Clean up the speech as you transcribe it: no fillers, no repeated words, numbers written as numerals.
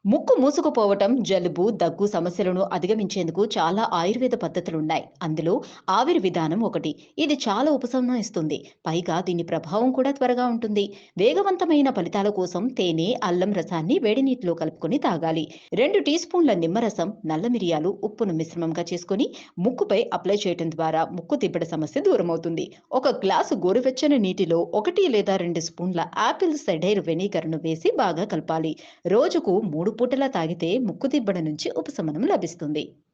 ముక్కు మూసుకుపోవటం, జలుబు, దగ్గు సమస్యలను అధిగమించేందుకు చాలా ఆయుర్వేద పద్ధతులున్నాయి. అందులో ఆవిరి విధానం ఒకటి. ఇది చాలా ఉపశమనం ఇస్తుంది. పైగా దీని ప్రభావం కూడా త్వరగా ఉంటుంది. వేగవంతమైన ఫలితాల కోసం తేనె, అల్లం రసాన్ని వేడి నీటిలో కలుపుకొని తాగాలి. 2 టీ స్పూన్ల నిమ్మరసం, నల్ల మిరియాలు, ఉప్పును మిశ్రమంగా చేసుకొని ముక్కుపై అప్లై చేయటం ద్వారా ముక్కు తిప్పడ సమస్య దూరమవుతుంది. ఒక గ్లాసు గోరువెచ్చని నీటిలో 1 లేదా 2 స్పూన్ల ఆపిల్ సైడర్ వెనిగర్‌ను వేసి బాగా కలపాలి. రోజుకు 3 పూటలా తాగితే ముక్కుదిబ్బడ నుంచి ఉపశమనం లభిస్తుంది.